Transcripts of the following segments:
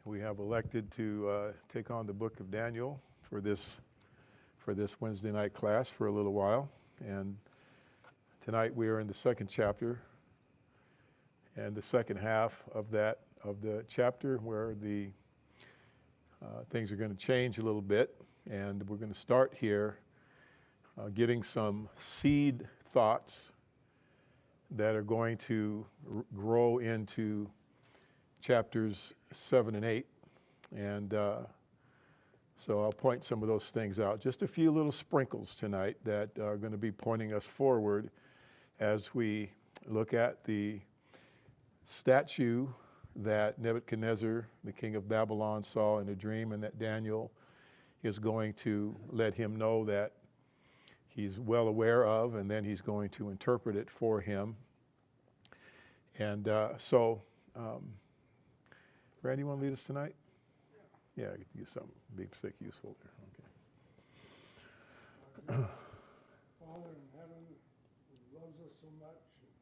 We have elected to take on the book of Daniel for this Wednesday night class for a little while. And tonight we are in the second chapter and the second half of the chapter where the things are going to change a little bit. And we're going to start here getting some seed thoughts that are going to grow into chapters 7 and 8. And so I'll point some of those things out. Just a few little sprinkles tonight that are going to be pointing us forward as we look at the statue that Nebuchadnezzar, the king of Babylon, saw in a dream, and that Daniel is going to let him know that he's well aware of, and then he's going to interpret it for him. And Randy, you want to lead us tonight? Yeah, get something big, sick, useful there. Okay. Father in heaven, who loves us so much and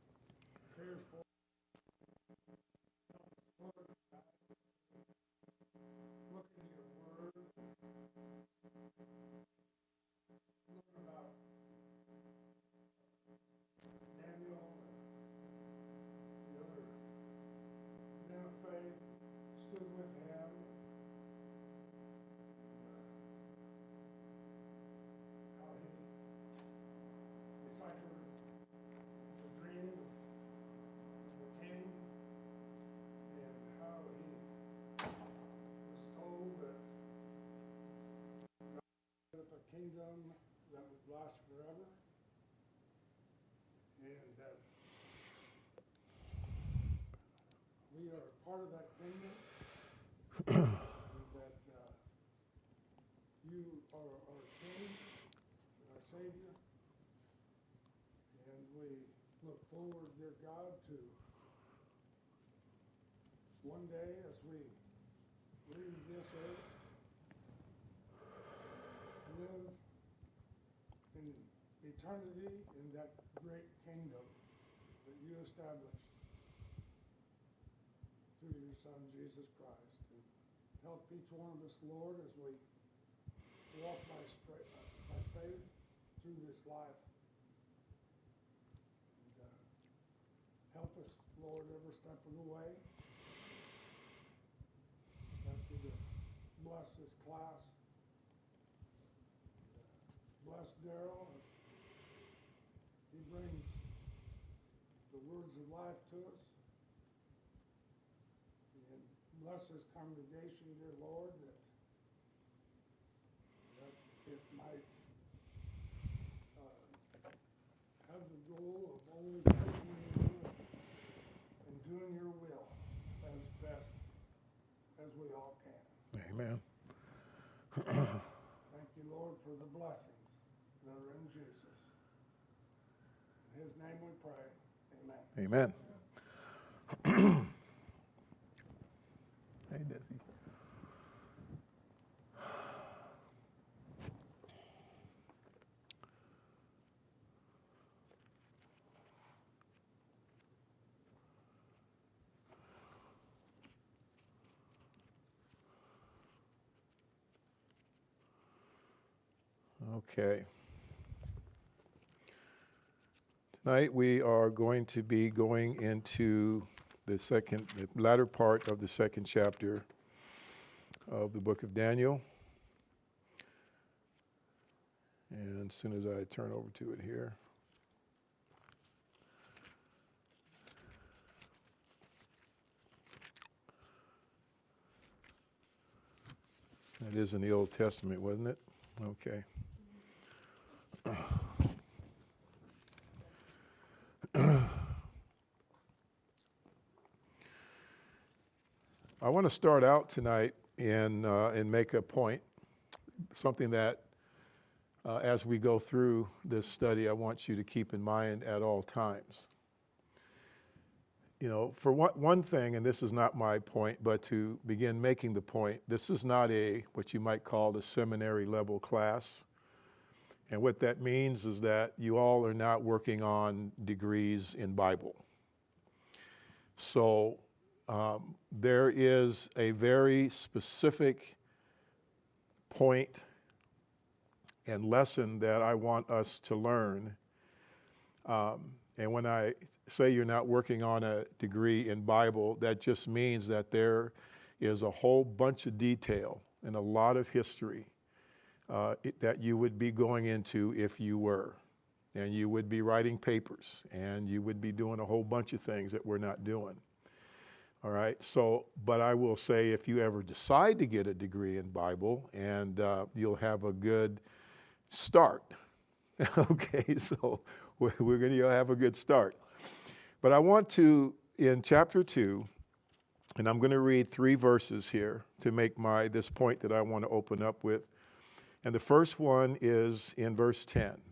cares for us. Look into your word. Learn about Daniel and the other men of faith stood with him. How he deciphered the dream of the king, and how he was told that God set up a kingdom that would last forever, and that we are part of that kingdom, and that you are our King, our Savior, and we look forward, dear God, to one day as we leave this earth, live in eternity in that great kingdom that you established through your Son, Jesus Christ. And help each one of us, Lord, as we walk by faith through this life. And help us, Lord, every step of the way. Ask you to bless this class. Bless Daryl as he brings the words of life to us. And bless this congregation, dear Lord, that it might have the goal of only praising you and doing your will as best as we all can. Amen. Thank you, Lord, for the blessings that are in Jesus. In his name we pray. Amen. Amen. Hey, Desi. Okay. Tonight we are going to be going into the latter part of the second chapter of the book of Daniel. And as soon as I turn over to it here. That is in the Old Testament, wasn't it? Okay. I want to start out tonight and make a point, something that as we go through this study, I want you to keep in mind at all times. You know, for one thing, and this is not my point, but to begin making the point, this is not what you might call a seminary level class. And what that means is that you all are not working on degrees in Bible. So there is a very specific point and lesson that I want us to learn. And when I say you're not working on a degree in Bible, that just means that there is a whole bunch of detail and a lot of history that you would be going into if you were. And you would be writing papers, and you would be doing a whole bunch of things that we're not doing. All right, so, but I will say if you ever decide to get a degree in Bible, and you'll have a good start. Okay, so we're going to have a good start. But I want to, in chapter 2, and I'm going to read 3 verses here to make this point that I want to open up with. And the first one is in verse 10.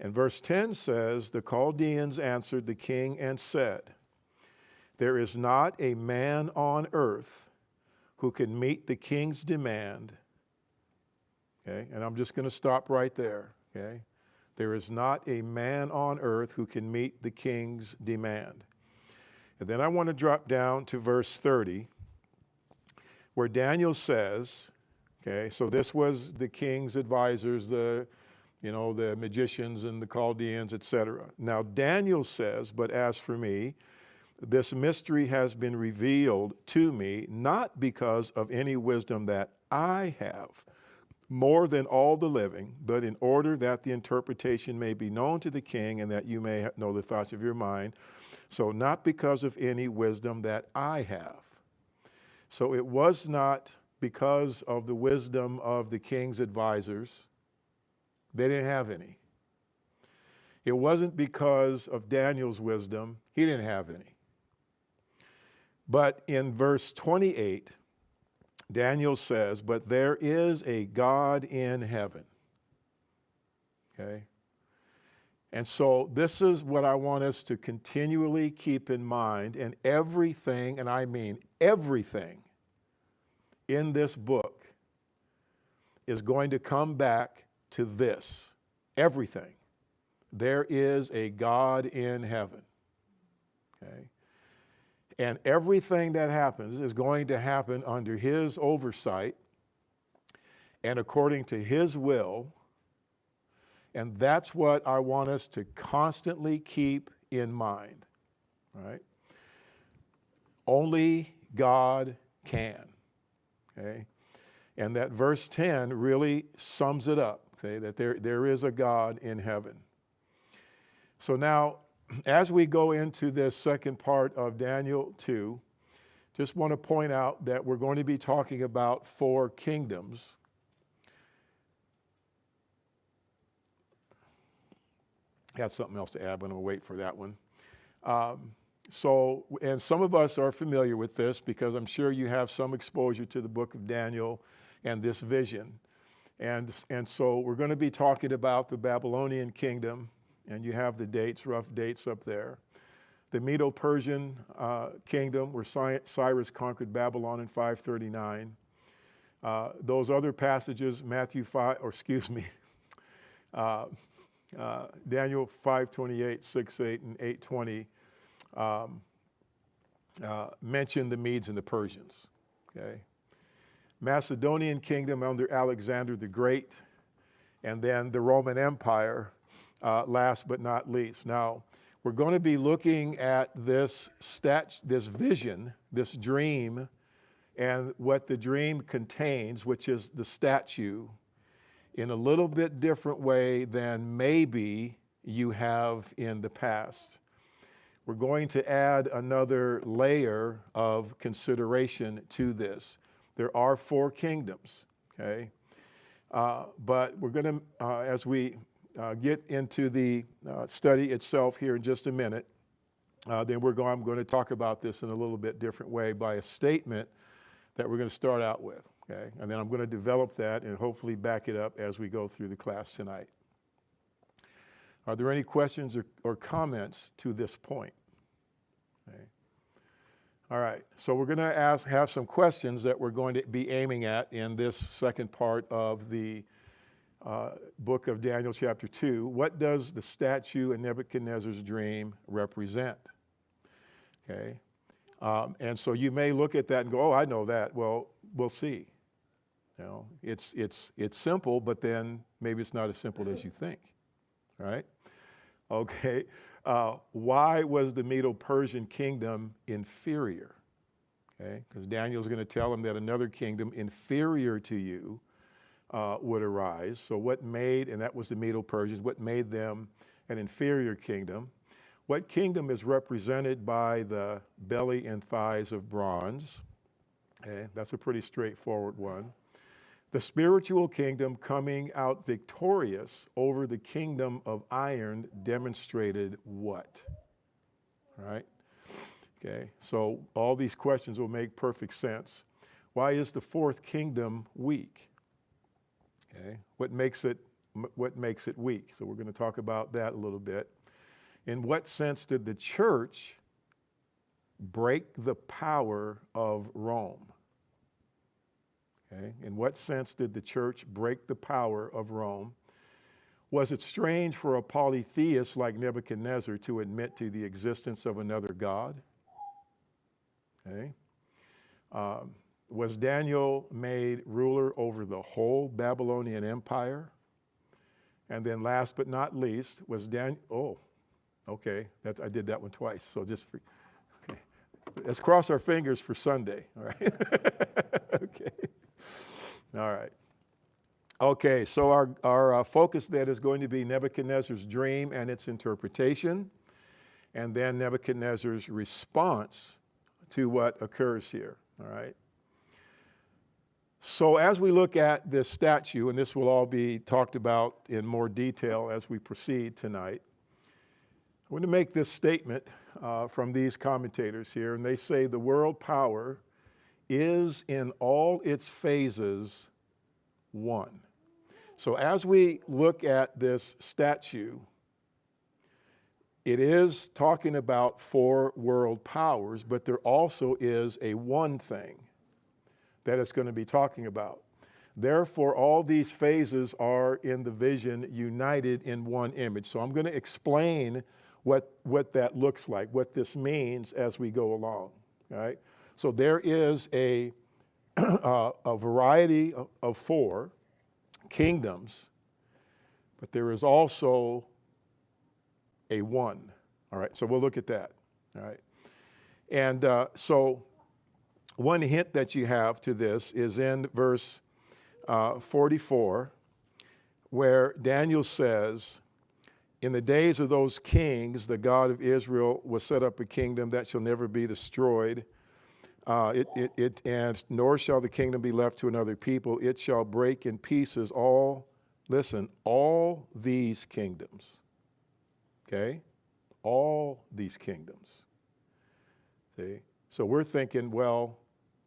And verse 10 says, "The Chaldeans answered the king and said, 'There is not a man on earth who can meet the king's demand.'" Okay, and I'm just going to stop right there. Okay, "There is not a man on earth who can meet the king's demand." And then I want to drop down to verse 30, where Daniel says, okay, so this was the king's advisors, the magicians and the Chaldeans, etc. Now Daniel says, "But as for me, this mystery has been revealed to me, not because of any wisdom that I have, more than all the living, but in order that the interpretation may be known to the king and that you may know the thoughts of your mind. So not because of any wisdom that I have." So it was not because of the wisdom of the king's advisors. They didn't have any. It wasn't because of Daniel's wisdom. He didn't have any. But in verse 28, Daniel says, "But there is a God in heaven." Okay? And so this is what I want us to continually keep in mind. And everything, and I mean everything, in this book is going to come back to this. Everything. There is a God in heaven. Okay? And everything that happens is going to happen under His oversight and according to His will. And that's what I want us to constantly keep in mind. Right? Only God can. Okay? And that verse 10 really sums it up. Okay? That there is a God in heaven. So now, as we go into this second part of Daniel 2, just want to point out that we're going to be talking about 4 kingdoms. I had something else to add, but I'm going to wait for that one. And some of us are familiar with this because I'm sure you have some exposure to the book of Daniel and this vision. And so we're going to be talking about the Babylonian kingdom, and you have the dates, rough dates up there. The Medo-Persian kingdom, where Cyrus conquered Babylon in 539. Those other passages, Daniel 5:28, 6:8, and 8:20, mention the Medes and the Persians. Okay, Macedonian kingdom under Alexander the Great, and then the Roman Empire, last but not least. Now, we're going to be looking at this vision, this dream, and what the dream contains, which is the statue, in a little bit different way than maybe you have in the past. We're going to add another layer of consideration to this. There are 4 kingdoms, okay? But we're going to, as we get into the study itself here in just a minute, then I'm going to talk about this in a little bit different way by a statement that we're going to start out with, okay? And then I'm going to develop that and hopefully back it up as we go through the class tonight. Are there any questions or comments to this point? Okay. All right, so we're going to have some questions that we're going to be aiming at in this second part of the book of Daniel chapter 2. What does the statue in Nebuchadnezzar's dream represent? Okay. And so you may look at that and go, oh, I know that. Well, we'll see. You know, it's simple, but then maybe it's not as simple as you think, right? Okay. Why was the Medo-Persian kingdom inferior? Okay, because Daniel's going to tell him that another kingdom inferior to you would arise. So what made, and that was the Medo-Persians, what made them an inferior kingdom? What kingdom is represented by the belly and thighs of bronze? Okay, that's a pretty straightforward one. The spiritual kingdom coming out victorious over the kingdom of iron demonstrated what? All right? Okay, so all these questions will make perfect sense. Why is the fourth kingdom weak? Okay, what makes it weak? So we're going to talk about that a little bit. In what sense did the church break the power of Rome? Okay, in what sense did the church break the power of Rome? Was it strange for a polytheist like Nebuchadnezzar to admit to the existence of another God? Okay. Was Daniel made ruler over the whole Babylonian Empire? And then last but not least, was Daniel, oh, okay, I did that one twice, so okay. Let's cross our fingers for Sunday, all right? Okay, all right. Okay, so our focus then is going to be Nebuchadnezzar's dream and its interpretation, and then Nebuchadnezzar's response to what occurs here, all right? So as we look at this statue, and this will all be talked about in more detail as we proceed tonight, I want to make this statement from these commentators here, and they say the world power is in all its phases one. So as we look at this statue, it is talking about four world powers, but there also is a one thing that it's going to be talking about. Therefore, all these phases are in the vision united in one image. So I'm going to explain what that looks like, what this means as we go along. All right? So there is a variety of four kingdoms, but there is also a one. All right, so we'll look at that. All right. And so one hint that you have to this is in verse 44, where Daniel says, in the days of those kings, the God of Israel will set up a kingdom that shall never be destroyed. And nor shall the kingdom be left to another people. It shall break in pieces all these kingdoms. Okay? All these kingdoms. See? So we're thinking, well,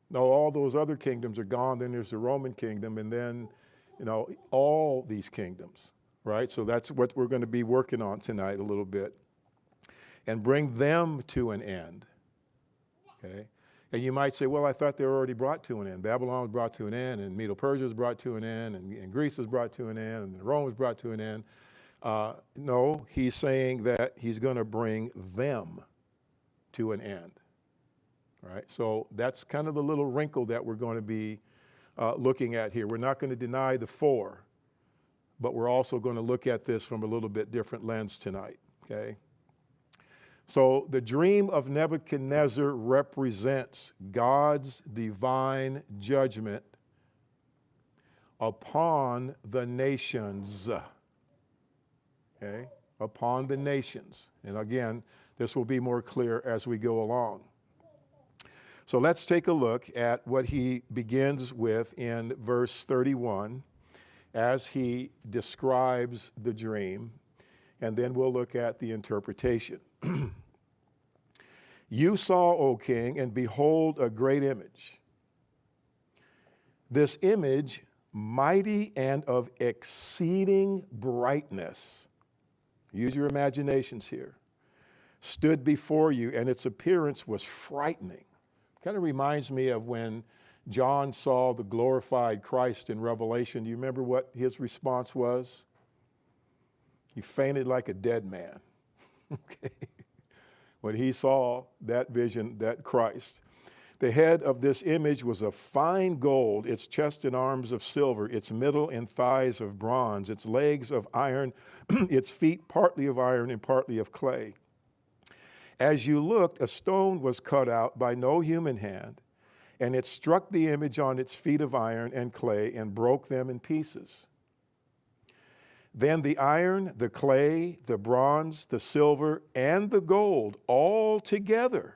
no, all those other kingdoms are gone. Then there's the Roman kingdom, and then, all these kingdoms, right? So that's what we're going to be working on tonight a little bit, and bring them to an end. Okay? And you might say, well, I thought they were already brought to an end. Babylon was brought to an end, and Medo-Persia was brought to an end, and Greece was brought to an end, and Rome was brought to an end. No, he's saying that he's going to bring them to an end. Right? So that's kind of the little wrinkle that we're going to be looking at here. We're not going to deny the four, but we're also going to look at this from a little bit different lens tonight. Okay? So the dream of Nebuchadnezzar represents God's divine judgment upon the nations. Okay? Upon the nations. And again, this will be more clear as we go along. So let's take a look at what he begins with in verse 31 as he describes the dream, and then we'll look at the interpretation. You saw, O king, and behold a great image. This image, mighty and of exceeding brightness, use your imaginations here, stood before you, and its appearance was frightening. Kind of reminds me of when John saw the glorified Christ in Revelation. Do you remember what his response was? He fainted like a dead man. Okay. when he saw that vision, that Christ. The head of this image was of fine gold, its chest and arms of silver, its middle and thighs of bronze, its legs of iron, its feet partly of iron and partly of clay. As you looked, a stone was cut out by no human hand, and it struck the image on its feet of iron and clay and broke them in pieces. Then the iron, the clay, the bronze, the silver, and the gold all together.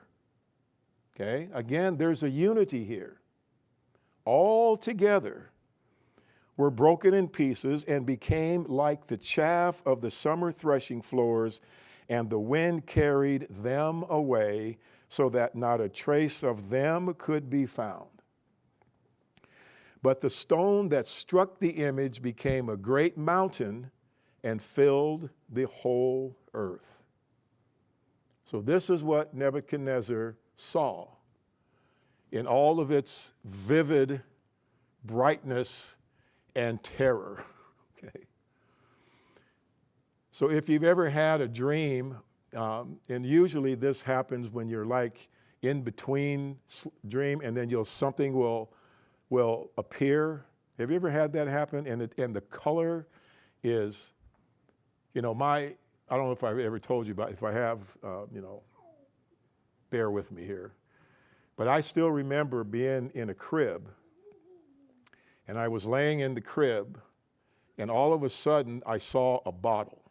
Okay, again, there's a unity here. All together were broken in pieces and became like the chaff of the summer threshing floors, and the wind carried them away so that not a trace of them could be found. But the stone that struck the image became a great mountain and filled the whole earth. So this is what Nebuchadnezzar saw in all of its vivid brightness and terror. Okay. So if you've ever had a dream, and usually this happens when you're like in between dream, and then something will appear. Have you ever had that happen? And the color is, I don't know if I've ever told you about. If I have, bear with me here. But I still remember being in a crib, and I was laying in the crib, and all of a sudden I saw a bottle,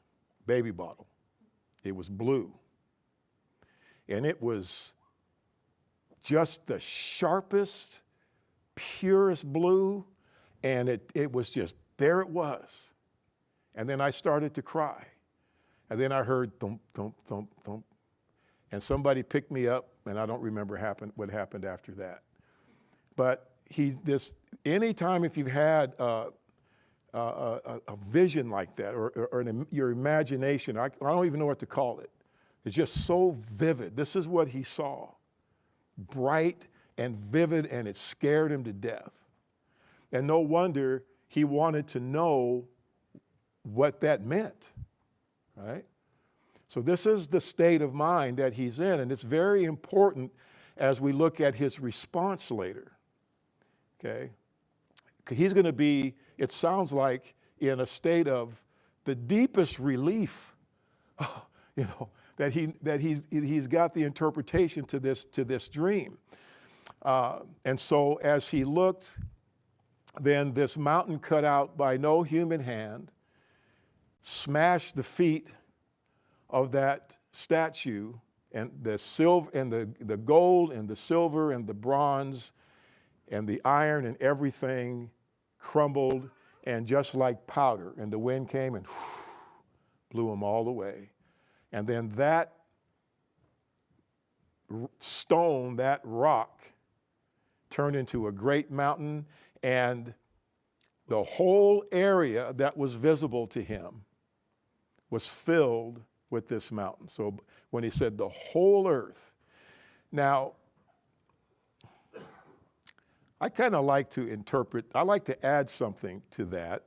baby bottle. It was blue. And it was just the sharpest, purest blue, and it was just, there it was. And then I started to cry. And then I heard thump, thump, thump, thump. And somebody picked me up, and I don't remember what happened after that. But anytime if you've had a vision like that, or your imagination, I don't even know what to call it. It's just so vivid. This is what he saw. Bright and vivid, and it scared him to death. And no wonder he wanted to know what that meant, right? So this is the state of mind that he's in, and it's very important as we look at his response later, okay? He's going to be, it sounds like, in a state of the deepest relief, that he's got the interpretation to this dream. And so as he looked, then this mountain cut out by no human hand smashed the feet of that statue, and the silver and the gold and the silver and the bronze and the iron and everything crumbled, and just like powder, and the wind came and blew them all away. And then that stone, that rock, turned into a great mountain, and the whole area that was visible to him was filled with this mountain. So when he said the whole earth. Now, I kind of like to interpret, I like to add something to that.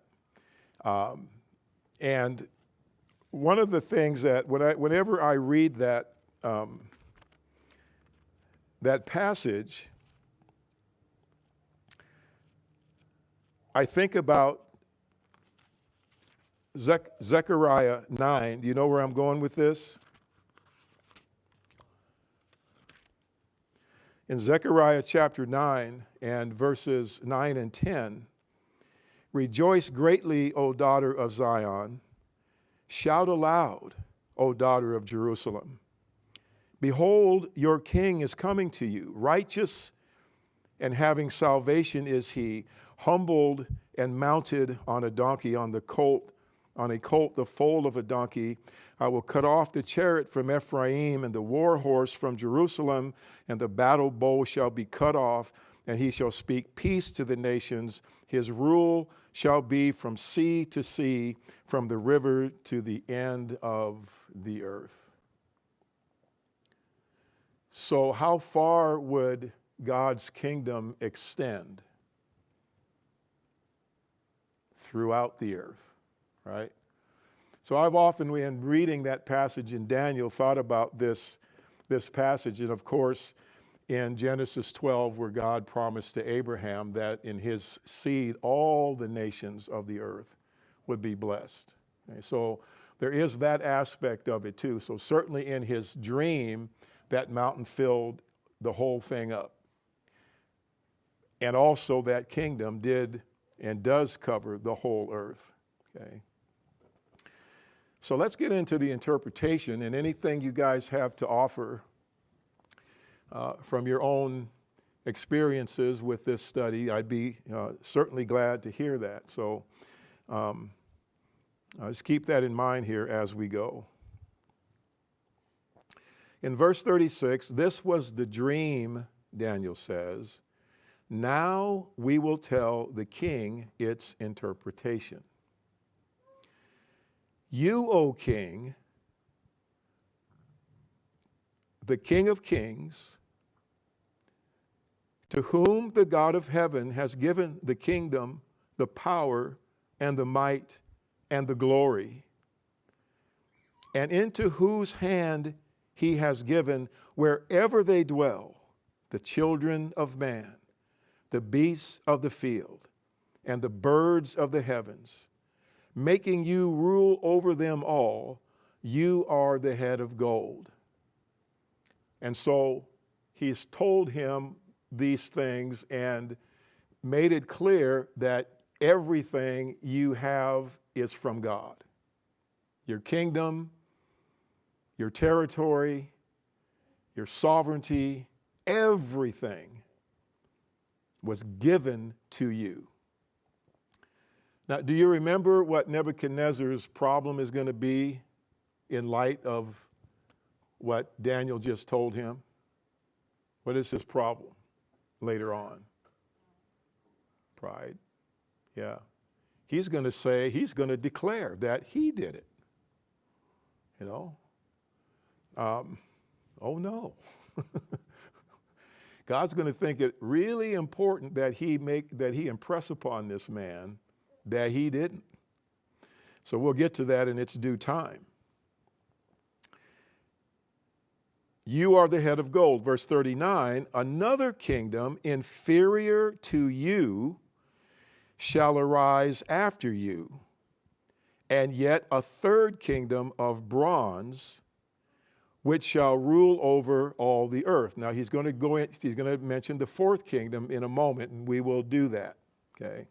And one of the things that whenever I read that passage, I think about Zechariah 9. Do you know where I'm going with this? In Zechariah chapter 9 and verses 9 and 10, rejoice greatly, O daughter of Zion. Shout aloud, O daughter of Jerusalem. Behold, your king is coming to you. Righteous and having salvation is he, humbled and mounted on a donkey, on a colt, the foal of a donkey. I will cut off the chariot from Ephraim and the war horse from Jerusalem, and the battle bow shall be cut off, and he shall speak peace to the nations. His rule shall be from sea to sea, from the river to the end of the earth. So how far would God's kingdom extend? Throughout the earth, right? So I've often, in reading that passage in Daniel, thought about this this passage. And of course, in Genesis 12, where God promised to Abraham that in his seed, all the nations of the earth would be blessed. Okay, so there is that aspect of it too. So certainly in his dream, that mountain filled the whole thing up. And also that kingdom did and does cover the whole earth. Okay. So let's get into the interpretation, and anything you guys have to offer from your own experiences with this study, I'd be certainly glad to hear that. So just keep that in mind here as we go. In verse 36, this was the dream, Daniel says. Now we will tell the king its interpretation. You, O king, the King of kings, to whom the God of heaven has given the kingdom, the power, and the might, and the glory, and into whose hand he has given, wherever they dwell, the children of man, the beasts of the field, and the birds of the heavens, making you rule over them all. You are the head of gold. And so he's told him these things and made it clear that everything you have is from God. Your kingdom, your territory, your sovereignty, everything was given to you. Now, do you remember what Nebuchadnezzar's problem is going to be in light of what Daniel just told him? What is his problem later on? Pride. Yeah. He's going to declare that he did it. You know? Oh no. God's going to think it really important that he impress upon this man that he didn't. So we'll get to that in its due time. You are the head of gold. Verse 39, another kingdom inferior to you shall arise after you, and yet a third kingdom of bronze, which shall rule over all the earth. Now he's going to mention the fourth kingdom in a moment, and we will do that. Okay.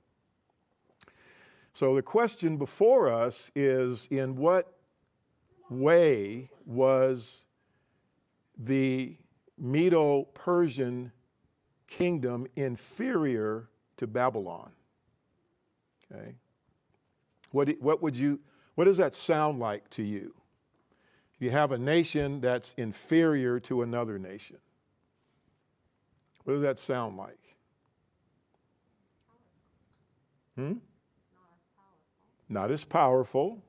So the question before us is, in what way was the Medo-Persian kingdom inferior to Babylon? Okay. What does that sound like to you? You have a nation that's inferior to another nation. What does that sound like? Not as powerful.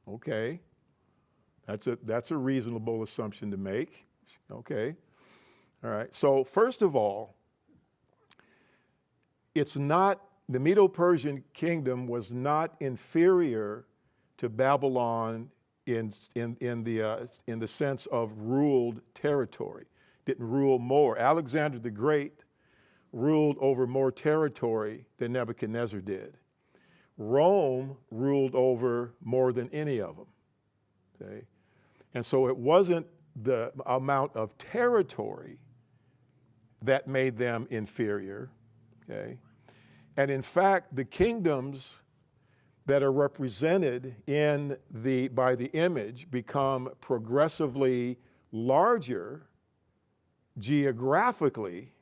Okay. That's a reasonable assumption to make. Okay. All right. So first of all, the Medo-Persian kingdom was not inferior to Babylon in the sense of ruled territory. Didn't rule more. Alexander the Great ruled over more territory than Nebuchadnezzar did. Rome ruled over more than any of them. Okay? And so it wasn't the amount of territory that made them inferior. Okay? And in fact, the kingdoms that are represented by the image become progressively larger geographically,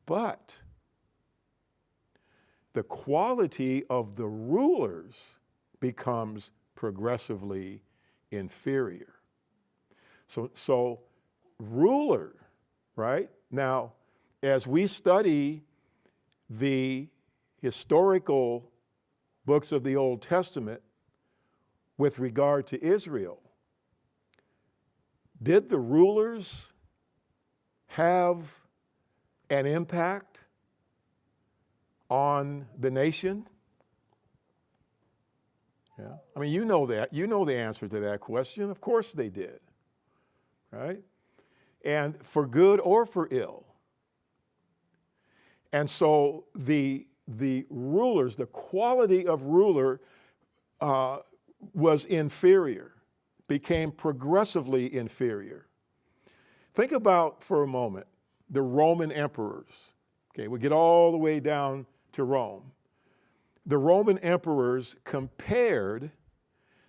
but the quality of the rulers becomes progressively inferior. So ruler, right? Now, as we study the historical books of the Old Testament with regard to Israel, did the rulers have an impact on the nation? Yeah. I mean, you know that. You know the answer to that question. Of course they did, right? and for good or for ill. And so the rulers, the quality of ruler was inferior, became progressively inferior. Think about for a moment the Roman emperors. Okay, we get all the way down to Rome. The Roman emperors compared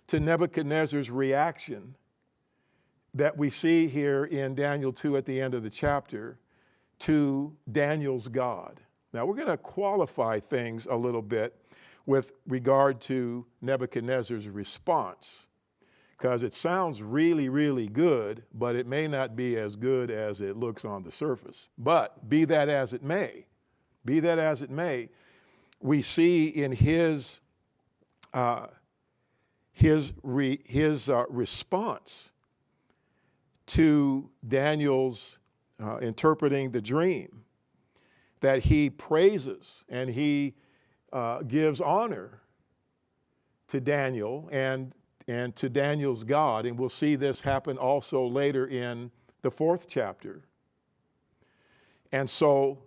to Nebuchadnezzar's reaction that we see here in Daniel 2 at the end of the chapter to Daniel's God. Now we're going to qualify things a little bit with regard to Nebuchadnezzar's response, because it sounds really, really good, but it may not be as good as it looks on the surface. But be that as it may, we see in his response to Daniel's interpreting the dream that he praises and he gives honor to Daniel and to Daniel's God. And we'll see this happen also later in the 4th chapter. And so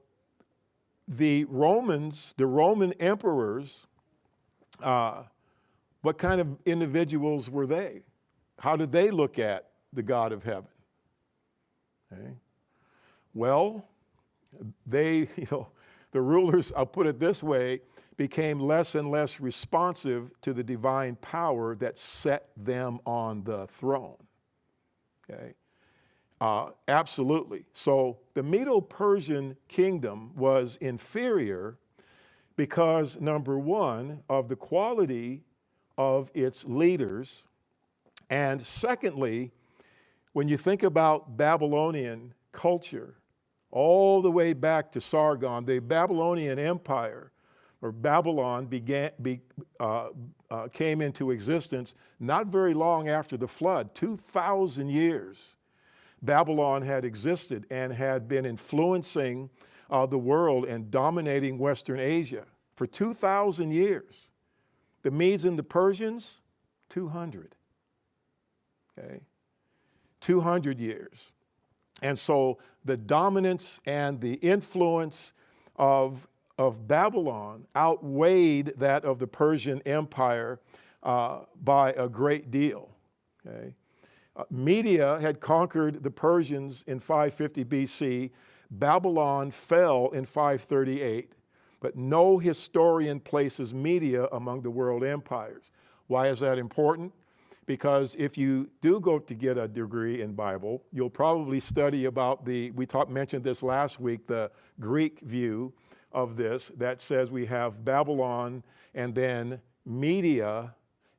the Roman emperors, what kind of individuals were they? How did they look at the God of heaven? Okay. Well, the rulers, I'll put it this way, became less and less responsive to the divine power that set them on the throne. Okay. Absolutely. So the Medo-Persian kingdom was inferior because, number one, of the quality of its leaders, and secondly, when you think about Babylonian culture, all the way back to Sargon, the Babylonian Empire, or Babylon, came into existence not very long after the flood. 2,000 years Babylon had existed and had been influencing the world and dominating Western Asia for 2,000 years. The Medes and the Persians, 200. Okay, 200 years. And so the dominance and the influence of Babylon outweighed that of the Persian Empire by a great deal. Okay? Media had conquered the Persians in 550 BC. Babylon fell in 538, but no historian places Media among the world empires. Why is that important? Because if you do go to get a degree in Bible, you'll probably study about mentioned this last week, the Greek view of this that says we have Babylon and then Media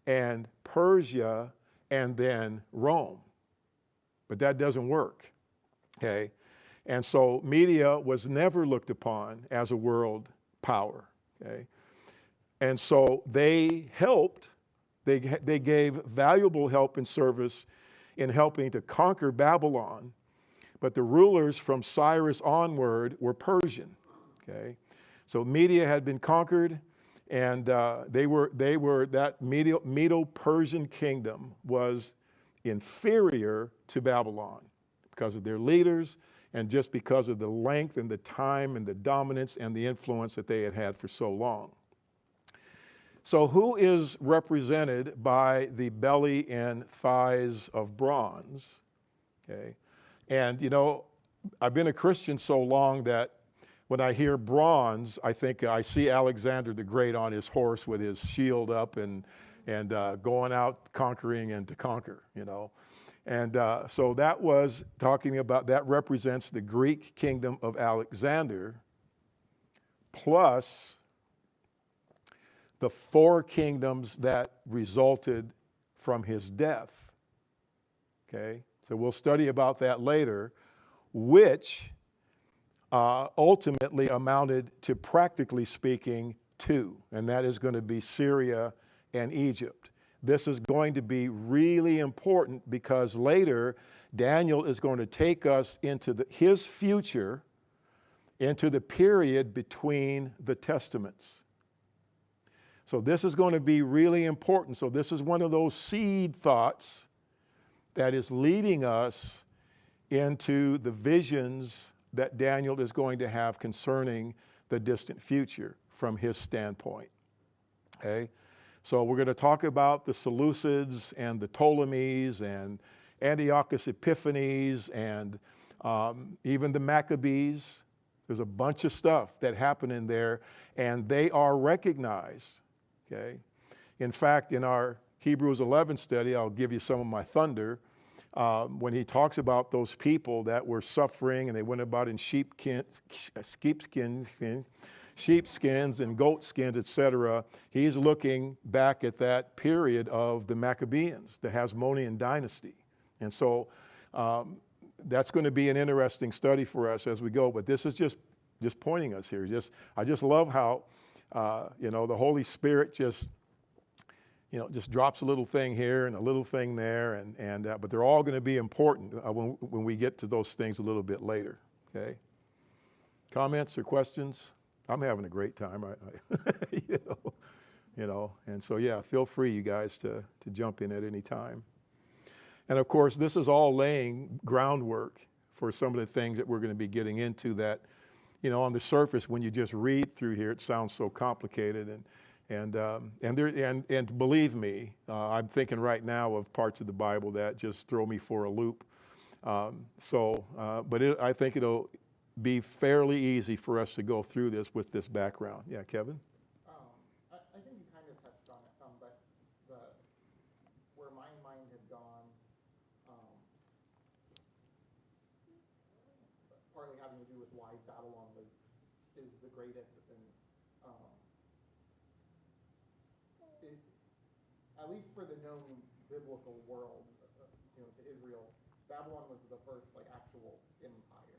and Persia and then Rome. But that doesn't work, okay? And so Media was never looked upon as a world power, okay? And so they helped. They gave valuable help and service in helping to conquer Babylon, but the rulers from Cyrus onward were Persian. Okay, so Media had been conquered, and that Medo-Persian kingdom was inferior to Babylon because of their leaders and just because of the length and the time and the dominance and the influence that they had had for so long. So who is represented by the belly and thighs of bronze? Okay. And I've been a Christian so long that when I hear bronze, I think I see Alexander the Great on his horse with his shield up and going out conquering and to conquer, And so that was talking about, that represents the Greek kingdom of Alexander plus the 4 kingdoms that resulted from his death. Okay, so we'll study about that later, which ultimately amounted to, practically speaking, 2, and that is going to be Syria and Egypt. This is going to be really important because later Daniel is going to take us into his future, into the period between the testaments. So this is going to be really important. So this is one of those seed thoughts that is leading us into the visions that Daniel is going to have concerning the distant future from his standpoint. Okay? So we're going to talk about the Seleucids and the Ptolemies and Antiochus Epiphanes and even the Maccabees. There's a bunch of stuff that happened in there, and they are recognized. Okay? In fact, in our Hebrews 11 study, I'll give you some of my thunder, when he talks about those people that were suffering and they went about in sheepskins and goat skins, etc. He's looking back at that period of the Maccabees, the Hasmonean dynasty. And so that's going to be an interesting study for us as we go. But this is just pointing us here. I just love how, the Holy Spirit just drops a little thing here and a little thing there, but they're all going to be important when we get to those things a little bit later. Okay? Comments or questions? I'm having a great time. And so yeah, feel free, you guys, to jump in at any time. And of course, this is all laying groundwork for some of the things that we're going to be getting into that, on the surface, when you just read through here, it sounds so complicated. And believe me, I'm thinking right now of parts of the Bible that just throw me for a loop. But I think it'll be fairly easy for us to go through this with this background. Yeah, Kevin? I think you kind of touched on it some, but where my mind had gone, partly having to do with why Babylon is the greatest, and at least for the known biblical world, to Israel, Babylon was the first actual empire.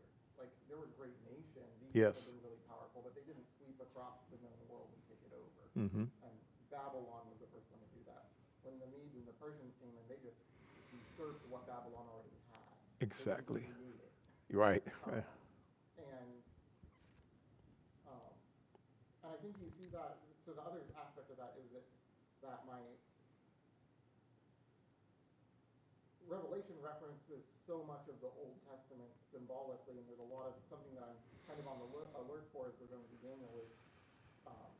There were great nations, these Yes. have been really powerful, but they didn't sweep across the known world and take it over. Mm-hmm. And Babylon was the first one to do that. When the Medes and the Persians came in, they just usurped what Babylon already had. Exactly. They didn't create it. Right. And I think you see that. So the other aspect of that is that my Revelation references so much of the Old Testament symbolically, and there's a lot of something that I'm kind of on the alert for as we're going to be Daniel is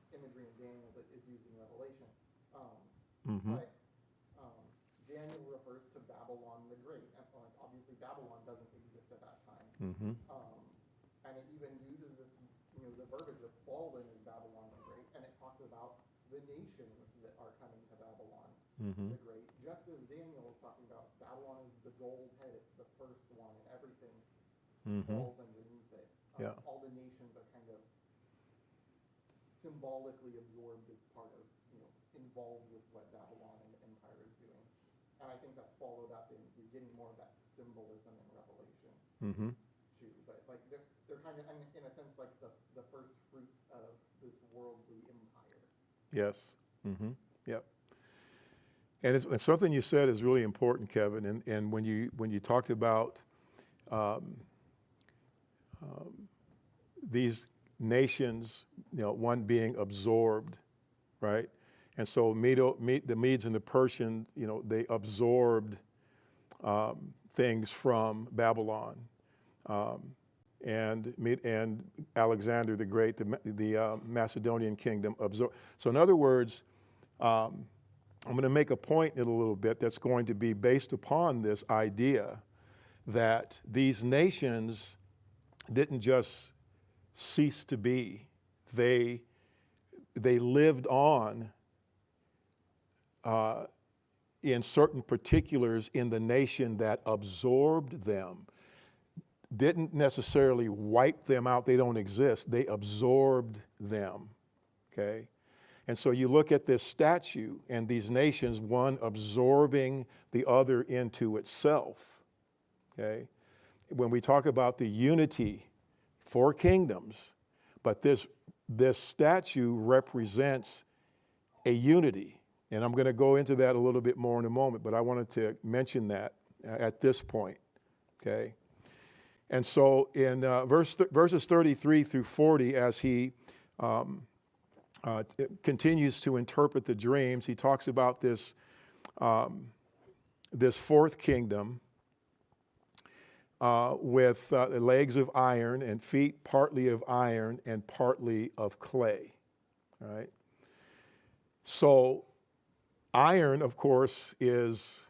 imagery in Daniel that is used in Revelation. But Daniel refers to Babylon the Great. And, obviously, Babylon doesn't exist at that time. Mm-hmm. And it even uses this, the verbiage of fallen is Babylon the Great, and it talks about the nations that are coming to Babylon the Great, just as Daniel is talking about. Babylon is the gold head, it's the first one, and everything falls underneath it. All the nations are kind of symbolically absorbed as part of, involved with what Babylon and the empire is doing. And I think that's followed up in, you're getting more of that symbolism in Revelation too. But they're kind of, in a sense, like the first fruits of this worldly empire. Yes. Mm-hmm. Yep. And it's something you said is really important, Kevin. And when you talked about these nations, one being absorbed, right? And so the Medes and the Persians, they absorbed things from Babylon, and Alexander the Great, the Macedonian kingdom absorbed. So in other words, I'm going to make a point in a little bit that's going to be based upon this idea that these nations didn't just cease to be. They lived on in certain particulars in the nation that absorbed them. Didn't necessarily wipe them out, they don't exist. They absorbed them, okay? And so you look at this statue and these nations, one absorbing the other into itself, okay? When we talk about the unity, 4 kingdoms, but this statue represents a unity. And I'm going to go into that a little bit more in a moment, but I wanted to mention that at this point, okay? And so in verses 33 through 40, as he continues to interpret the dreams, he talks about this 4th kingdom with legs of iron and feet partly of iron and partly of clay. All right. So iron, of course, is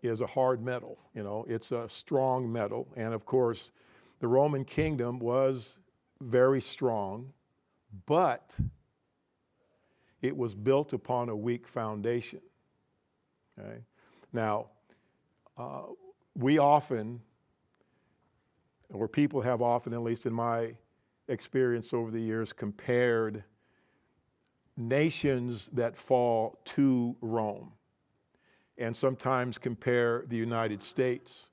a hard metal. You know, it's a strong metal, and of course, the Roman kingdom was very strong, but it was built upon a weak foundation. Okay. Now, we often, or people have often, at least in my experience over the years, compared nations that fall to Rome, and sometimes compare the United States.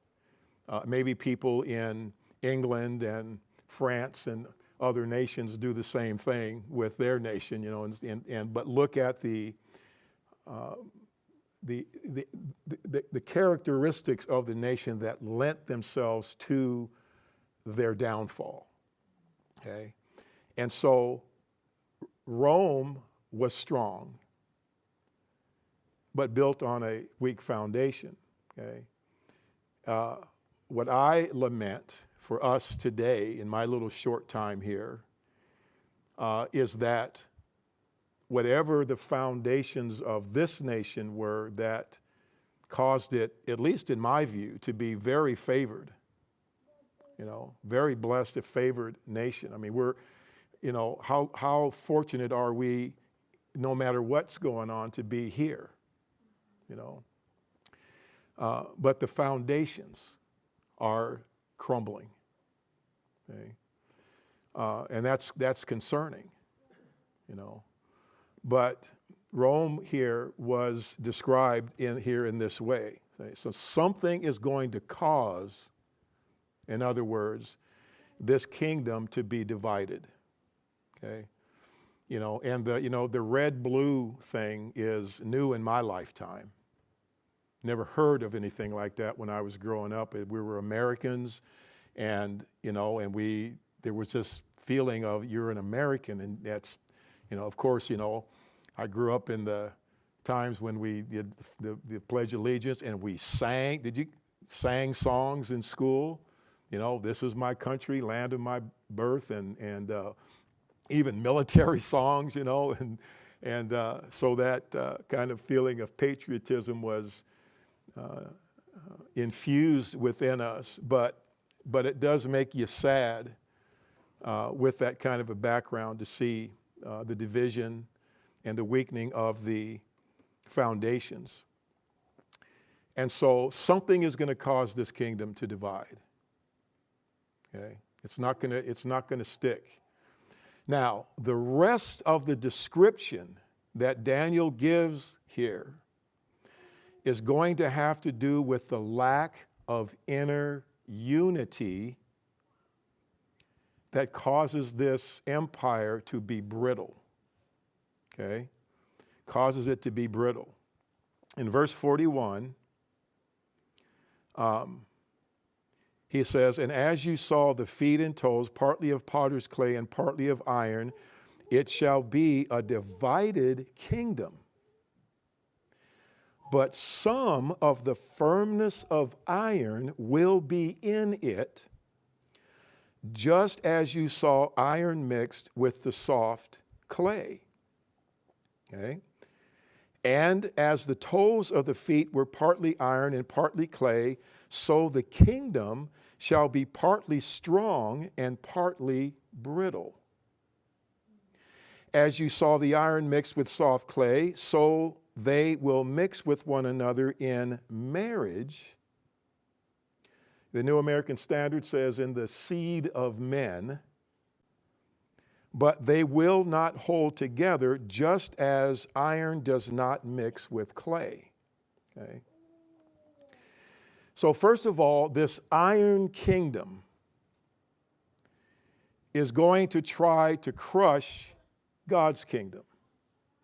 Maybe people in England and France and other nations do the same thing with their nation, you know, but look at the characteristics of the nation that lent themselves to their downfall. Okay, and so Rome was strong, but built on a weak foundation. Okay, what I lament for us today, in my little short time here, is that whatever the foundations of this nation were that caused it, at least in my view, to be very favored, you know, very blessed, a favored nation. I mean, we're, you know, how fortunate are we, no matter what's going on, to be here, you know. But the foundations are crumbling, okay? And that's concerning, you know. But Rome here was described in this way. Okay? So something is going to cause, in other words, this kingdom to be divided. Okay, you know, and the red-blue thing is new in my lifetime. Never heard of anything like that when I was growing up. We were Americans, and you know, and there was this feeling of you're an American, and that's, you know, of course, you know, I grew up in the times when we did the Pledge of Allegiance, and we sang. Did you sang songs in school? You know, this is my country, land of my birth, and even military songs, you know, and so that kind of feeling of patriotism was infused within us. But it does make you sad with that kind of a background to see the division and the weakening of the foundations. And so something is going to cause this kingdom to divide. Okay, it's not going to stick. Now, the rest of the description that Daniel gives here is going to have to do with the lack of inner unity that causes this empire to be brittle. Okay? Causes it to be brittle. In verse 41, he says, "And as you saw the feet and toes, partly of potter's clay and partly of iron, it shall be a divided kingdom. But some of the firmness of iron will be in it, just as you saw iron mixed with the soft clay." Okay? "And as the toes of the feet were partly iron and partly clay, so the kingdom shall be partly strong and partly brittle. As you saw the iron mixed with soft clay, so they will mix with one another in marriage." The New American Standard says, "in the seed of men, but they will not hold together, just as iron does not mix with clay." Okay? So first of all, this iron kingdom is going to try to crush God's kingdom,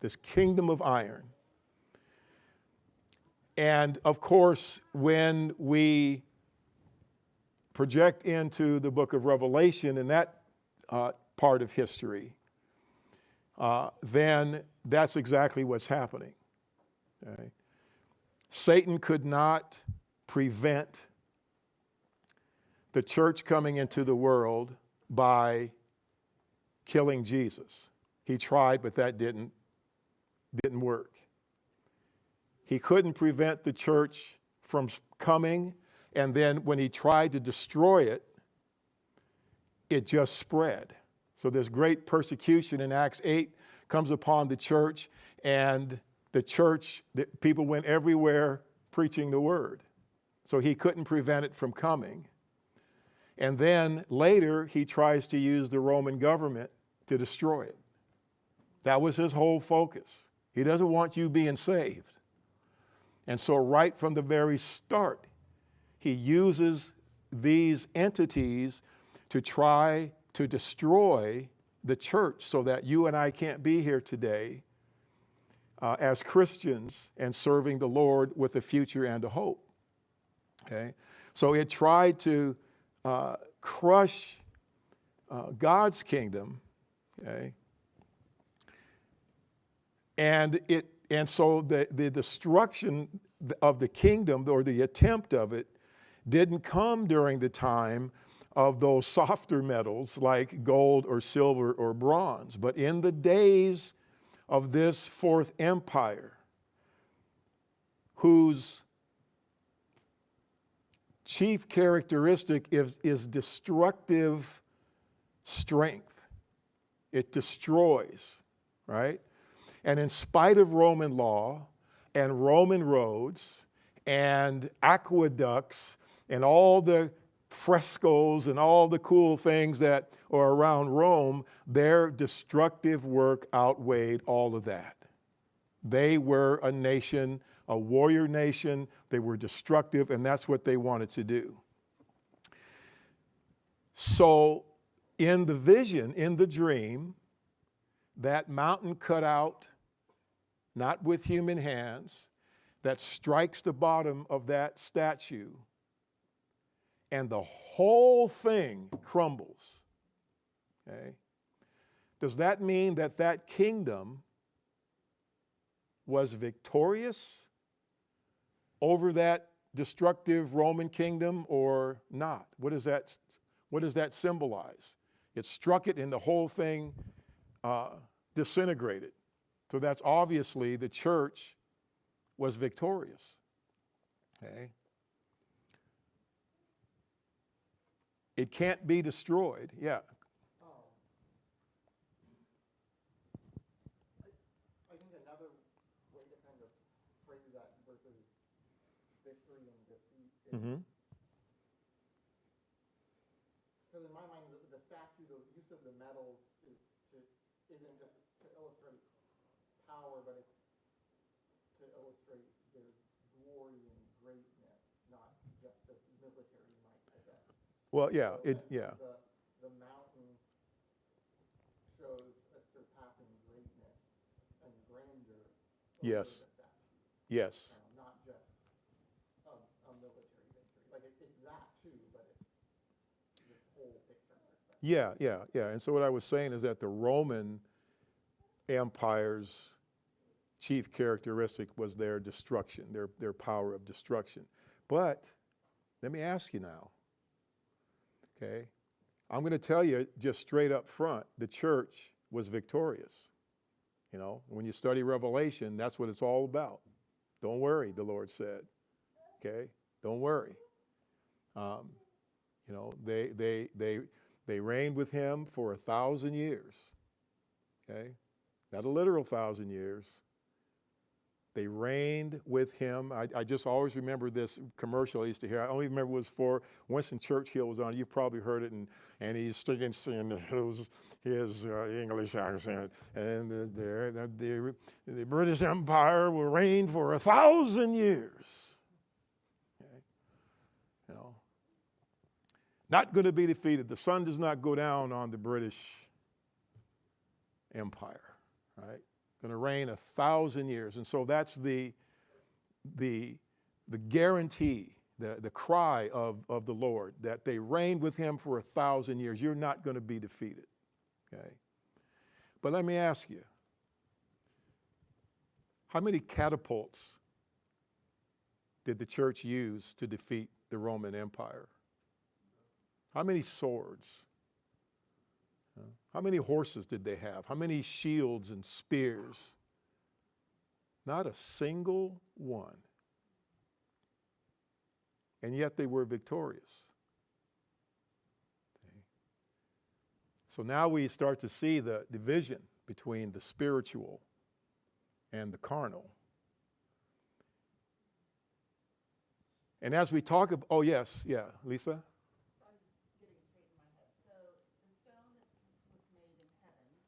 this kingdom of iron. And of course, when we project into the book of Revelation and that part of history, then that's exactly what's happening. Okay? Satan could not prevent the church coming into the world by killing Jesus. He tried, but that didn't work. He couldn't prevent the church from coming, and then when he tried to destroy it, it just spread. So this great persecution in Acts 8 comes upon the church, and the church, people went everywhere preaching the word. So he couldn't prevent it from coming. And then later, he tries to use the Roman government to destroy it. That was his whole focus. He doesn't want you being saved. And so right from the very start, he uses these entities to try to destroy the church so that you and I can't be here today as Christians and serving the Lord with a future and a hope. Okay? So it tried to crush God's kingdom, okay? And so the destruction of the kingdom, or the attempt of it, didn't come during the time of those softer metals like gold or silver or bronze, but in the days of this fourth empire, whose chief characteristic is destructive strength. It destroys, right? And in spite of Roman law and Roman roads and aqueducts and all the frescoes and all the cool things that are around Rome, their destructive work outweighed all of that. They were a nation, a warrior nation. They were destructive, and that's what they wanted to do. So in the vision, in the dream, that mountain cut out, not with human hands, that strikes the bottom of that statue, and the whole thing crumbles. Okay? Does that mean that that kingdom was victorious over that destructive Roman kingdom or not? What does that symbolize? It struck it and the whole thing disintegrated. So that's obviously the church was victorious. Okay? It can't be destroyed. Yeah. I think another way to kind of phrase that versus victory and defeat is, Mm-hmm. because in my mind, the statue, the use of the metals isn't just to illustrate power, but it's to illustrate their glory and greatness, not just as military might, I guess. Well, yeah, So yeah. The mountain shows a surpassing greatness and grandeur over Yes. the statue. Yes. Not just a military victory. Like it's that too, but it's this whole picture perspective. Yeah. And so what I was saying is that the Roman Empire's chief characteristic was their destruction, their power of destruction. But let me ask you now, okay? I'm going to tell you just straight up front, the church was victorious. You know, when you study Revelation, that's what it's all about. Don't worry, the Lord said. Okay? Don't worry. You know, they reigned with him for 1,000 years. Okay? Not a literal 1,000 years. They reigned with him. I just always remember this commercial I used to hear. I don't even remember what it was for. Winston Churchill was on. You've probably heard it, and he's sticking his English accent. And the British Empire will reign for 1,000 years. Okay? You know, not going to be defeated. The sun does not go down on the British Empire, right? Going to reign 1,000 years. And so that's the guarantee, the cry of the Lord, that they reigned with him for 1,000 years. You're not going to be defeated. Okay? But let me ask you, how many catapults did the church use to defeat the Roman Empire? How many swords? How many horses did they have? How many shields and spears? Not a single one. And yet they were victorious. Okay. So now we start to see the division between the spiritual and the carnal. And as we talk about, oh yes, yeah, Lisa? So I'm just getting straight in my head. So the stone that was made in heaven, you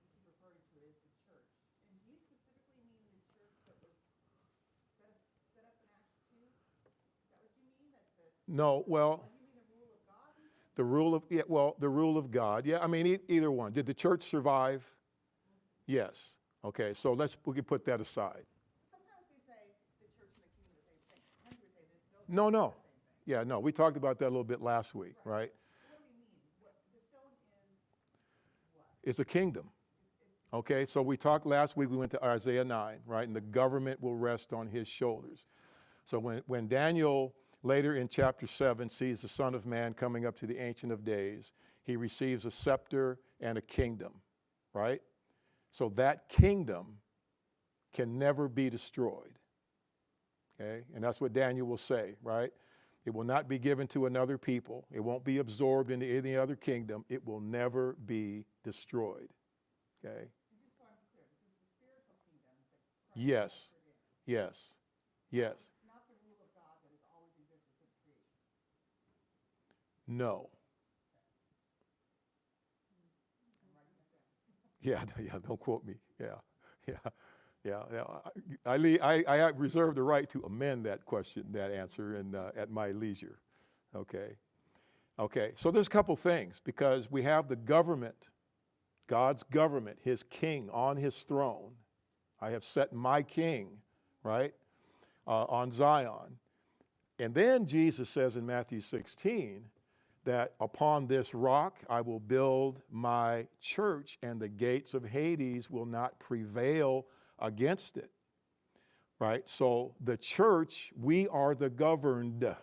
keep referring to it as the church. And do you specifically mean the church that was set up in Acts 2? Is that what you mean? No, well, You mean the rule of God? the rule of, yeah, well, the rule of God. Yeah, I mean, either one. Did the church survive? Yes. Okay, so we can put that aside. Sometimes we say the church and the kingdom are the same thing. Sometimes we say that No, they're no. the same thing. Yeah, no, we talked about that a little bit last week, right? What do we mean? The stone is what? It's a kingdom. Okay, so we talked last week, we went to Isaiah 9, right? And the government will rest on his shoulders. So when Daniel later in chapter 7 sees the Son of Man coming up to the Ancient of Days, he receives a scepter and a kingdom, right? So that kingdom can never be destroyed. Okay, and that's what Daniel will say, right? It will not be given to another people. It won't be absorbed into any other kingdom. It will never be destroyed. Okay? And just so I'm clear, this is the spiritual kingdom that Christ Yes. ushered in. Yes. Yes. Not the rule of God that has always existed since creation. No. Yeah, yeah, don't quote me. I reserve the right to amend that question, that answer, at my leisure. Okay, so there's a couple things, because we have the government, God's government, his king on his throne. I have set my king, right, on Zion. And then Jesus says in Matthew 16, that upon this rock I will build my church, and the gates of Hades will not prevail against it. Right? So the church, we are the governed.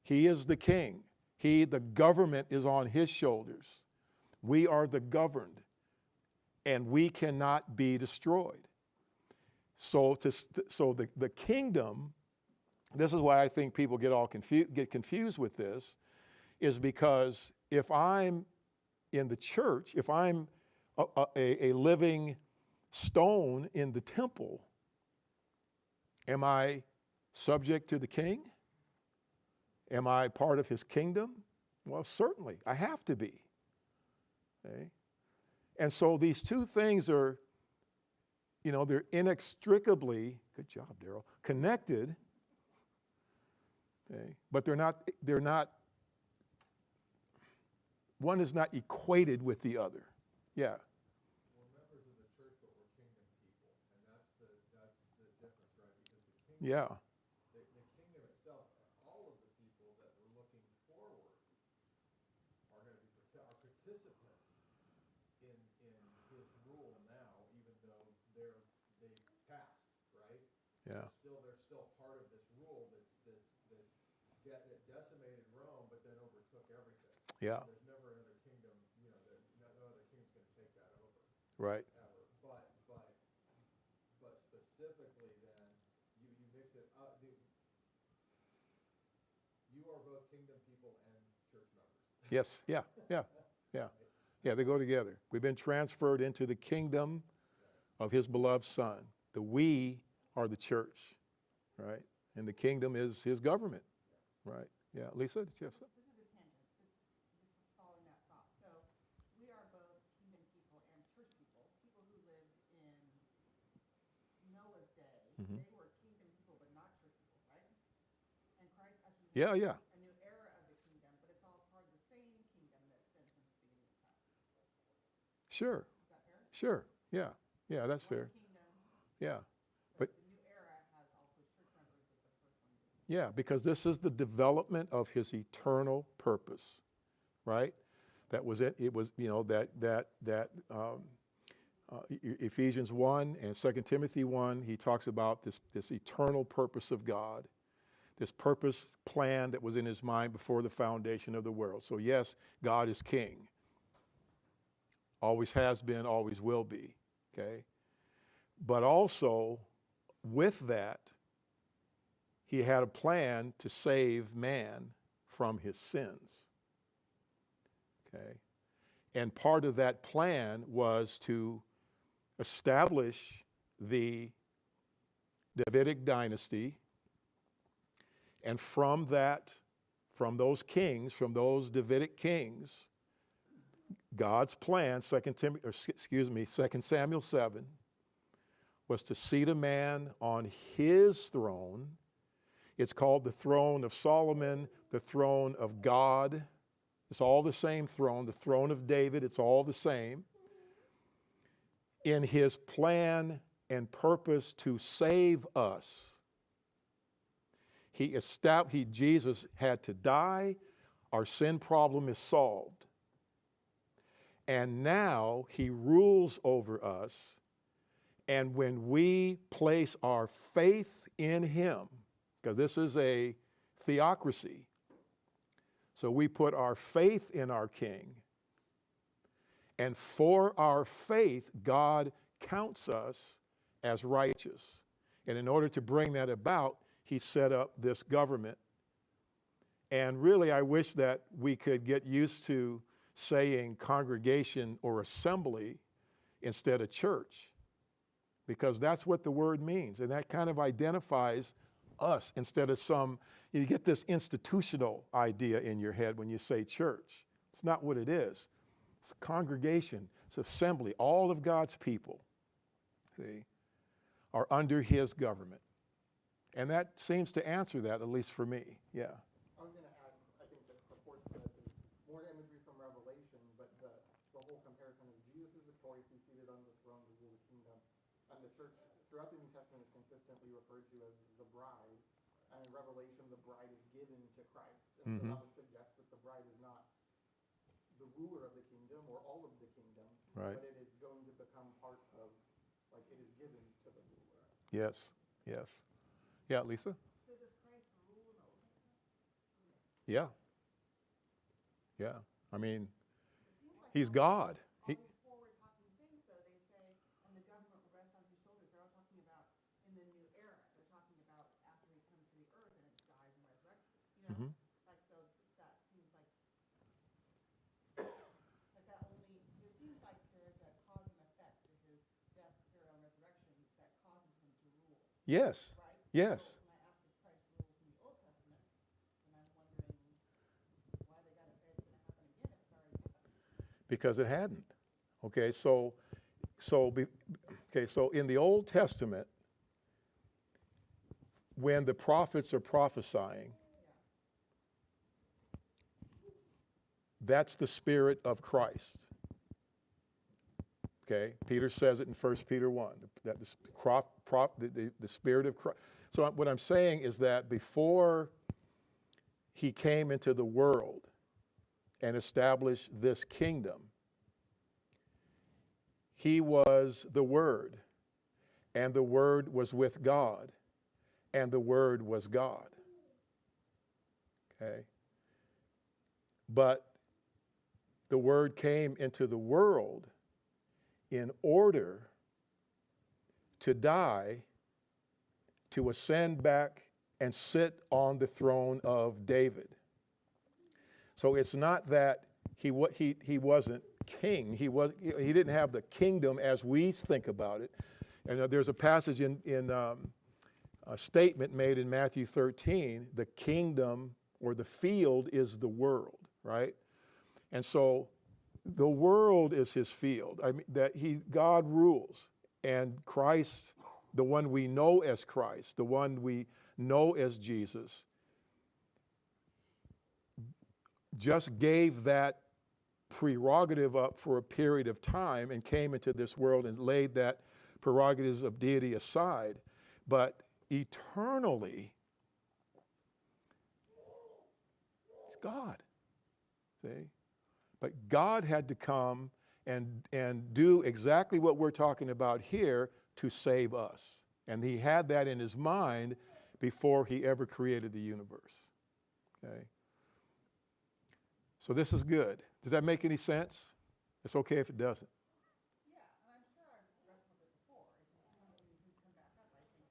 He is the king. The government is on his shoulders. We are the governed, and we cannot be destroyed. So the kingdom, this is why I think people get confused with this, is because if I'm in the church, if I'm a living stone in the temple, am I subject to the king? Am I part of his kingdom? Well, certainly, I have to be. Okay? And so these two things are, they're inextricably, good job, Daryl, connected, okay? But they're not, one is not equated with the other. Yeah. We're members of the church, but we're kingdom people, and that's the difference, right? Because the kingdom, Yeah. the kingdom itself, all of the people that we're looking forward are going to be are participants in his rule now, even though they've passed, right? Yeah. They're still part of this rule that decimated Rome, but then overtook everything. Yeah. There's never another kingdom, no other kingdom's going to take that over. Right. Ever. But specifically then, you mix it up. You are both kingdom people and church members. Yes. Yeah. Yeah, they go together. We've been transferred into the kingdom of his beloved Son. The we are the church, right? And the kingdom is his government, right? Yeah. Lisa, did you have something? This is a tangent, just following that thought. So we are both kingdom people and church people, people who lived in Noah's day. Mhm. They were kingdom people, but not church people, right? And Christ actually Yeah. a new era of the kingdom, but it's all part of the same kingdom that's been since the beginning of time. Sure. Is that fair? Sure. Yeah. Yeah, that's fair. One kingdom, Yeah. but But- the new era has also church members with the first one being. Yeah, because this is the development of his eternal purpose, right? That was it. It was, Ephesians 1 and 2 Timothy 1, he talks about this eternal purpose of God, this purpose plan that was in his mind before the foundation of the world. So yes, God is king. Always has been, always will be, okay? But also, with that, he had a plan to save man from his sins, okay? And part of that plan was to establish the Davidic dynasty, and from those kings, from those Davidic kings, God's plan, 2 Samuel 7, was to seat a man on his throne. It's called the throne of Solomon, the throne of God. It's all the same throne, the throne of David, it's all the same. In his plan and purpose to save us, Jesus had to die. Our sin problem is solved. And now he rules over us. And when we place our faith in him, because this is a theocracy, so we put our faith in our king. And for our faith, God counts us as righteous. And in order to bring that about, he set up this government. And really, I wish that we could get used to saying congregation or assembly instead of church, because that's what the word means. And that kind of identifies us instead of you get this institutional idea in your head when you say church. It's not what it is. It's a congregation, it's assembly. All of God's people, see, are under his government. And that seems to answer that, at least for me. Yeah. I was going to add, I think that supports this is more imagery from Revelation, but the whole comparison of Jesus is victorious, he's seated on the throne to rule the kingdom. And the church throughout the New Testament is consistently referred to as the bride. And in Revelation, the bride is given to Christ. And so that would suggest that the bride is not the ruler of the kingdom or all of the kingdom, Right. but it is going to become part of, like, it is given to the ruler. Yes. Yes. Yeah, Lisa? So does Christ rule in the Old Testament? Yeah. Yeah. I mean, It seems like he's all God. these forward-talking things, though, they say, and the government will rest on his shoulders. They're all talking about in the new era. They're talking about after he comes to the earth and it dies and resurrects. You know, like so that seems like that only. It seems like there's a cause and effect to his death, burial, and resurrection that causes him to rule. Yes. Right? Yes. So when I ask if Christ rules in the Old Testament, and I'm wondering why they got to say it's going to happen again if it's already happened. Because it hadn't. Okay, so in the Old Testament, when the prophets are prophesying, that's the Spirit of Christ. Okay, Peter says it in 1 Peter 1, that the Spirit of Christ. So what I'm saying is that before he came into the world and established this kingdom, he was the Word, and the Word was with God, and the Word was God. Okay? But the Word came into the world in order to die, to ascend back and sit on the throne of David. So it's not that he wasn't king. He didn't have the kingdom as we think about it. And there's a passage in a statement made in Matthew 13, the kingdom or the field is the world, right? And so the world is his field. I mean, God rules, and Christ, the one we know as Christ, the one we know as Jesus, just gave that prerogative up for a period of time and came into this world and laid that prerogatives of deity aside. But eternally, it's God. See? But God had to come and do exactly what we're talking about here to save us. And he had that in his mind before he ever created the universe. Okay? So this is good. Does that make any sense? It's okay if it doesn't. Yeah, and I'm sure I've wrestled with it before. It's just one of the things that's come back up. I think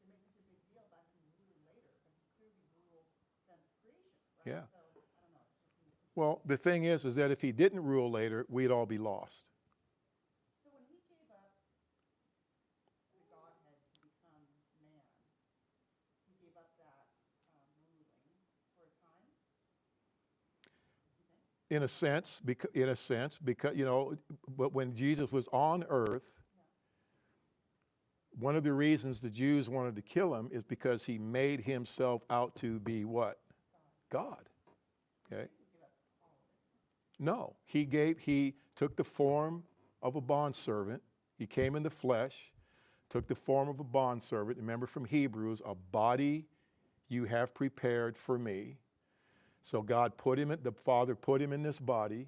they make such a big deal about him ruling later, but he clearly ruled since creation, right? Yeah. So I don't know. It just seems to. Well, the thing is that if he didn't rule later, we'd all be lost. So when he gave up the Godhead to become man, he gave up that ruling for a time. You think? In a sense, because, but when Jesus was on earth, one of the reasons the Jews wanted to kill him is because he made himself out to be what? God. Okay? No, he took the form of a bondservant. He came in the flesh, took the form of a bondservant. Remember from Hebrews, a body you have prepared for me. So the Father put him in this body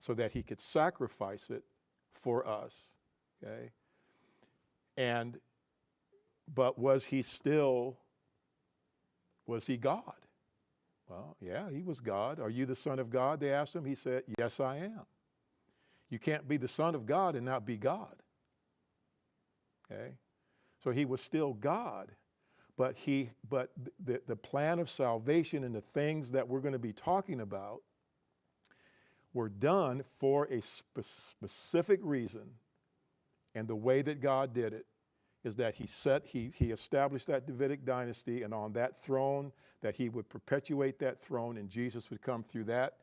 so that he could sacrifice it for us. Okay? But was he God? Well, yeah, he was God. Are you the Son of God? They asked him. He said, yes, I am. You can't be the Son of God and not be God. Okay? So he was still God. But the plan of salvation and the things that we're going to be talking about were done for a specific reason. And the way that God did it is that he established that Davidic dynasty, and on that throne, that he would perpetuate that throne, and Jesus would come through that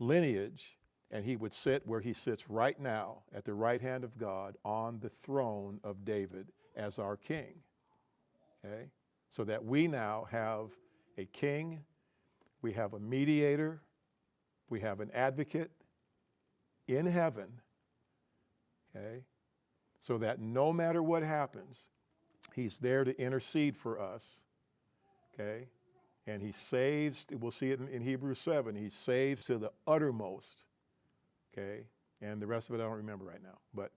lineage, and he would sit where he sits right now at the right hand of God on the throne of David as our king. Okay? So that we now have a king, we have a mediator, we have an advocate in heaven, okay? So that no matter what happens, he's there to intercede for us, okay? And he saves, we'll see it in Hebrews 7, he saves to the uttermost, okay? And the rest of it I don't remember right now, but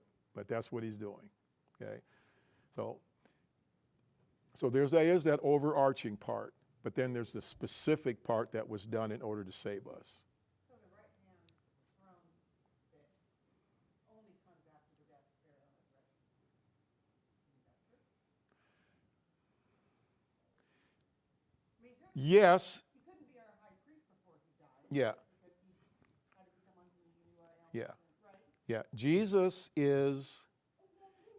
that's what he's doing, okay? So there is that overarching part, but then there's the specific part that was done in order to save us. So the right hand throne bit only comes after the death, burial, and resurrection. You think that's true? I mean, certainly Yes, he couldn't be our high priest before he died. yeah, Because he had to be someone who knew our ailments. yeah, Right? yeah. Jesus is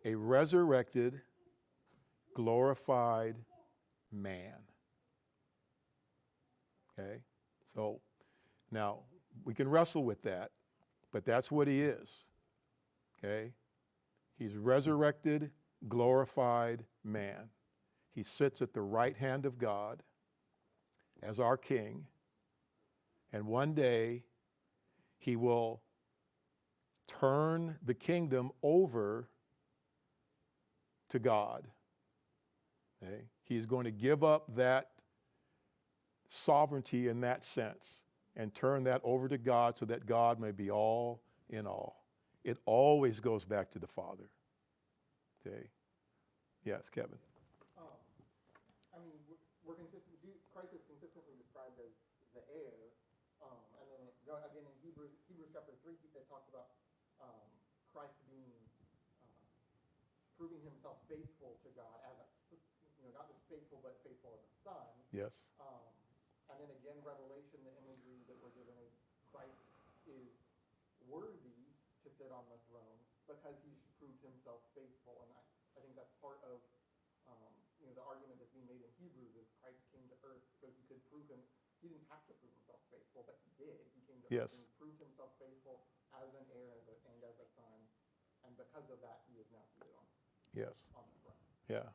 a resurrected, glorified man. Okay? So now we can wrestle with that, but that's what he is. Okay? He's resurrected, glorified man. He sits at the right hand of God as our king, and one day he will turn the kingdom over to God. Okay? He's going to give up that sovereignty in that sense and turn that over to God so that God may be all in all. It always goes back to the Father. Okay? Yes, Kevin. I mean, we're consistent. Christ is consistently described as the heir, and then again in Hebrews chapter 3, it talks about Christ being proving himself faithful to God as not just faithful but faithful as a son. Yes. And then again, Revelation, the imagery that we're given is Christ is worthy to sit on the throne because he's proved himself faithful, and I think that's part of the argument that's being made in Hebrews is Christ came to earth so he could prove him. He didn't have to prove himself faithful, but he did. He came to earth and he proved himself faithful as an heir and as a son, and because of that, he is now seated on Yes. the throne. Yeah.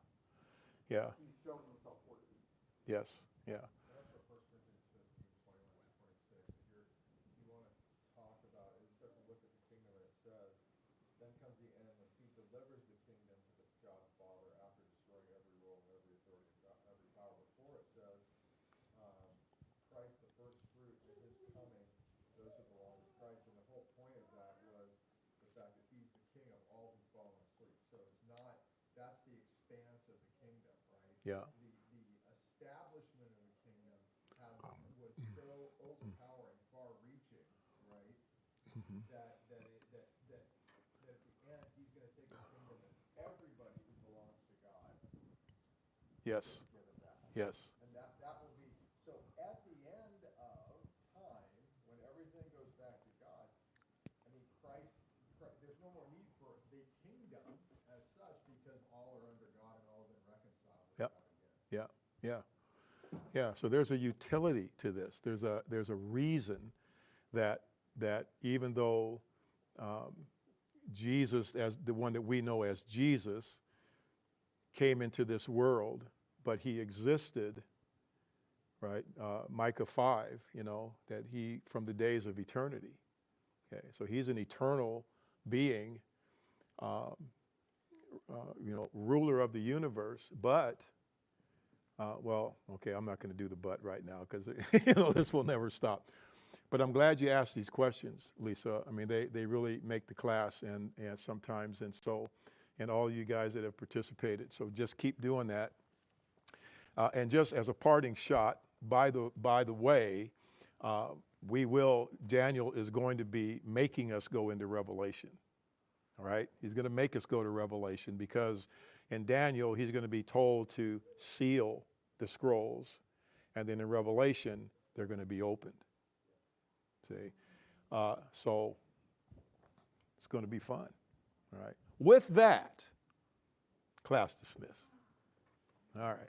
Yeah. He's shown himself worthy. Yes. Yeah. That's what 1 Corinthians 15, 21 and 26. If you want to talk about it, you start to look at the kingdom and it says, then comes the end when he delivers the kingdom to the God the Father after destroying every rule and every authority and every power before it says, Christ the first fruit in his coming, those who belong to Christ. And the whole point of that was the fact that he's the king of all who've fallen asleep. So it's not, that's the expanse of the kingdom, right? Yeah. The that at the end, he's going to take a kingdom and everybody who belongs to God Yes. is given that. Yes. And that will be, so at the end of time, when everything goes back to God, I mean, Christ, there's no more need for the kingdom as such because all are under God and all have been reconciled with Yep. God again. Yeah. Yeah. Yeah. So there's a utility to this. There's a reason that even though Jesus, as the one that we know as Jesus, came into this world, but he existed, right? Micah 5, that he, from the days of eternity. Okay, so he's an eternal being, ruler of the universe, but, I'm not going to do the but right now because, this will never stop. But I'm glad you asked these questions, Lisa. I mean, they really make the class and sometimes, and all you guys that have participated. So just keep doing that. And just as a parting shot, by the way, Daniel is going to be making us go into Revelation. All right? He's going to make us go to Revelation because in Daniel, he's going to be told to seal the scrolls. And then in Revelation, they're going to be opened. See? So it's going to be fun. All right? With that, class dismissed. All right.